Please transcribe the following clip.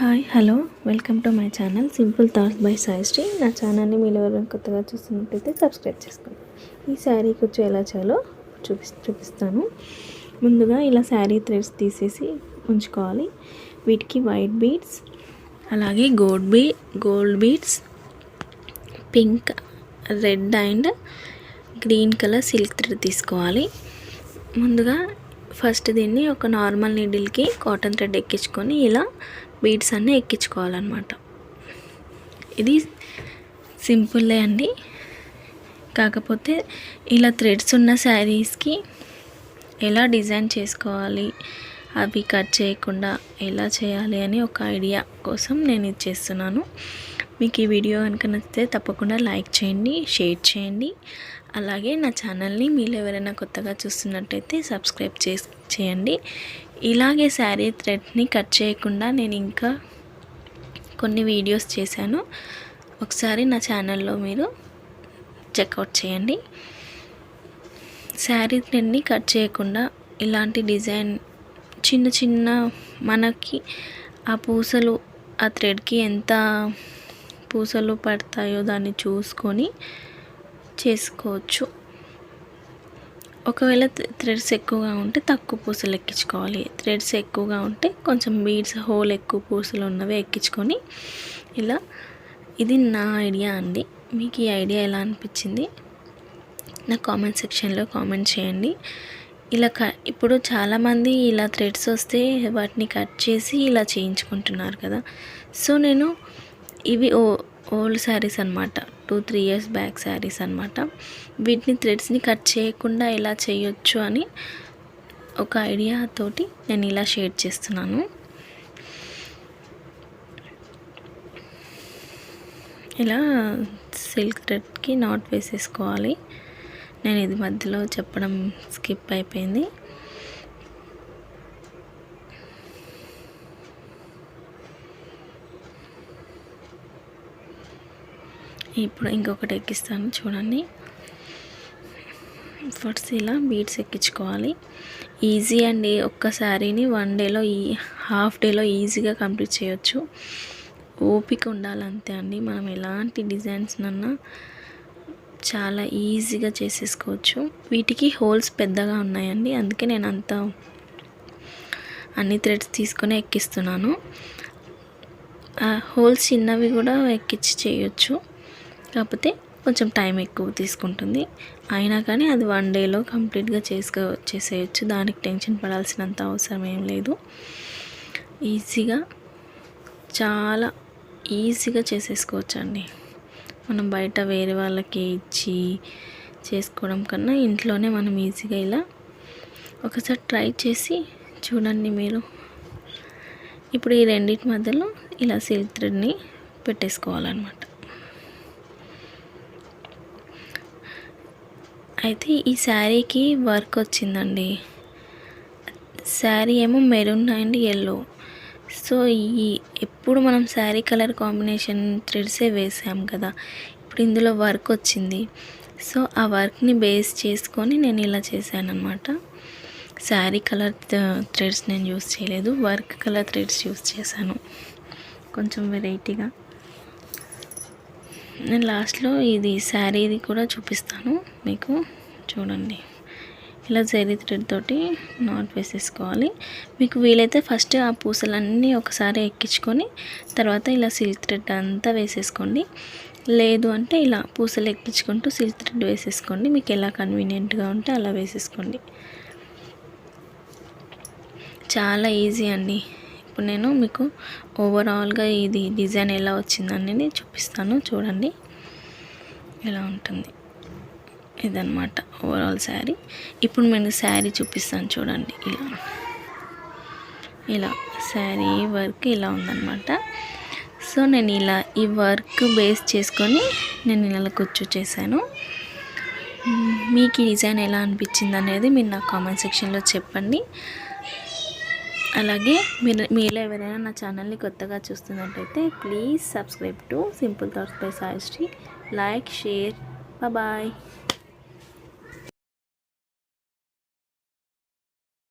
Hi hello welcome to my channel simple thoughts by Saisri. నా ఛానల్ని మీరు ఎవరైనా కొత్తగా చూస్తున్నట్టయితే సబ్స్క్రైబ్ చేసుకోండి. ఈ శారీ కుచ్చు ఎలా చేయాలో చూపిస్తాను. ముందుగా ఇలా శారీ థ్రెడ్స్ తీసేసి ఉంచుకోవాలి. వీటికి వైట్ బీడ్స్, అలాగే gold beads, pink, red and green colour silk thread తీసుకోవాలి. ముందుగా ఫస్ట్ దీన్ని ఒక నార్మల్ నీడిల్కి కాటన్ థ్రెడ్ ఎక్కించుకొని ఇలా బీడ్స్ అన్నీ ఎక్కించుకోవాలన్నమాట. ఇది సింపుల్లే అండి, కాకపోతే ఇలా థ్రెడ్స్ ఉన్న శారీస్కి ఎలా డిజైన్ చేసుకోవాలి, అవి కట్ చేయకుండా ఎలా చేయాలి అని ఒక ఐడియా కోసం నేను ఇది చేస్తున్నాను. మీకు ఈ వీడియో కనుక నచ్చితే తప్పకుండా లైక్ చేయండి, షేర్ చేయండి. అలాగే నా ఛానల్ని మీరు ఎవరైనా కొత్తగా చూస్తున్నట్టయితే సబ్స్క్రైబ్ చేయండి. ఇలాగే శారీ థ్రెడ్ని కట్ చేయకుండా నేను ఇంకా కొన్ని వీడియోస్ చేశాను, ఒకసారి నా ఛానల్లో మీరు చెక్అవుట్ చేయండి. శారీ థ్రెడ్ని కట్ చేయకుండా ఇలాంటి డిజైన్ చిన్న మనకి ఆ పూసలు ఆ థ్రెడ్కి ఎంత పూసలు పడతాయో దాన్ని చూసుకొని చేసుకోవచ్చు. ఒకవేళ థ్రెడ్స్ ఎక్కువగా ఉంటే తక్కువ పూసలు ఎక్కించుకోవాలి. థ్రెడ్స్ ఎక్కువగా ఉంటే కొంచెం బీడ్స్ హోల్ ఎక్కువ పూసలు ఉన్నవి ఎక్కించుకొని ఇలా. ఇది నా ఐడియా అండి. మీకు ఈ ఐడియా ఎలా అనిపించింది నా కామెంట్ సెక్షన్లో కామెంట్ చేయండి. ఇలా ఇప్పుడు చాలామంది ఇలా థ్రెడ్స్ వస్తే వాటిని కట్ చేసి ఇలా చేయించుకుంటున్నారు కదా. సో నేను ఇవి ఓల్డ్ శారీస్ అనమాట, 2-3 years బ్యాక్ శారీస్ అనమాట. వీటిని థ్రెడ్స్ని కట్ చేయకుండా ఎలా చేయొచ్చు అని ఒక ఐడియా తోటి నేను ఇలా షేర్ చేస్తున్నాను. ఇలా సిల్క్ థ్రెడ్కి నాట్ వేసేసుకోవాలి. నేను ఇది మధ్యలో చెప్పడం స్కిప్ అయిపోయింది. ఇప్పుడు ఇంకొకటి ఎక్కిస్తాను చూడండి. ఫస్ట్ ఇలా బీడ్స్ ఎక్కించుకోవాలి. ఈజీ అండి. ఒక్క శారీని 1 dayలో హాఫ్ డేలో ఈజీగా కంప్లీట్ చేయొచ్చు. ఓపిక ఉండాలంతే అండి. మనం ఎలాంటి డిజైన్స్నన్నా చాలా ఈజీగా చేసేసుకోవచ్చు. వీటికి హోల్స్ పెద్దగా ఉన్నాయండి, అందుకే నేను అన్ని థ్రెడ్స్ తీసుకొని ఎక్కిస్తున్నాను. హోల్స్ చిన్నవి కూడా ఎక్కించి చేయొచ్చు, కాకపోతే కొంచెం టైం ఎక్కువ తీసుకుంటుంది. అయినా కానీ అది 1 dayలో కంప్లీట్గా చేసేయచ్చు. దానికి టెన్షన్ పడాల్సినంత అవసరం ఏం లేదు. చాలా ఈజీగా చేసేసుకోవచ్చు అండి. మనం బయట వేరే వాళ్ళకి ఇచ్చి చేసుకోవడం కన్నా ఇంట్లోనే మనం ఈజీగా ఇలా ఒకసారి ట్రై చేసి చూడండి మీరు. ఇప్పుడు ఈ రెండింటి మధ్యలో ఇలా సిల్క్ థ్రెడ్ని పెట్టేసుకోవాలన్నమాట. అయితే ఈ శారీకి వర్క్ వచ్చిందండి. శారీ ఏమో మెరూన్ అండ్ ఎల్లో. సో ఎప్పుడు మనం శారీ కలర్ కాంబినేషన్ థ్రెడ్సే వేసాం కదా, ఇప్పుడు ఇందులో వర్క్ వచ్చింది. సో ఆ వర్క్ని బేస్ చేసుకొని నేను ఇలా చేశాను అనమాట. శారీ కలర్ థ్రెడ్స్ నేను యూస్ చేయలేదు, వర్క్ కలర్ థ్రెడ్స్ యూస్ చేశాను కొంచెం వెరైటీగా. నేను లాస్ట్లో ఇది శారీది కూడా చూపిస్తాను మీకు, చూడండి. ఇలా జరీ థ్రెడ్ తోటి నాట్ వేసేసుకోవాలి. మీకు వీలైతే ఫస్ట్ ఆ పూసలన్నీ ఒకసారి ఎక్కించుకొని తర్వాత ఇలా సిల్క్ థ్రెడ్ అంతా వేసేసుకోండి. లేదు అంటే ఇలా పూసలు ఎక్కించుకుంటూ సిల్క్ థ్రెడ్ వేసేసుకోండి. మీకు ఎలా కన్వీనియంట్గా ఉంటే అలా వేసేసుకోండి. చాలా ఈజీ అండి. ఇప్పుడు నేను మీకు ఓవరాల్గా ఇది డిజైన్ ఎలా వచ్చిందనేది చూపిస్తాను, చూడండి ఎలా ఉంటుంది. ఇదన్నమాట ఓవరాల్ శారీ. ఇప్పుడు నేను శారీ చూపిస్తాను చూడండి. ఇలా శారీ వర్క్ ఇలా ఉందన్నమాట. సో నేను ఇలా ఈ వర్క్ బేస్ చేసుకొని నేను ఇలా కుచ్చు చేశాను. మీకు ఈ డిజైన్ ఎలా అనిపించింది అనేది మీరు నా కామెంట్ సెక్షన్లో చెప్పండి. అలాగే మీలో ఎవరైనా నా ఛానల్ని కొత్తగా చూస్తున్నట్టయితే please subscribe to simple thoughts by Saishri. Like, share. Bye.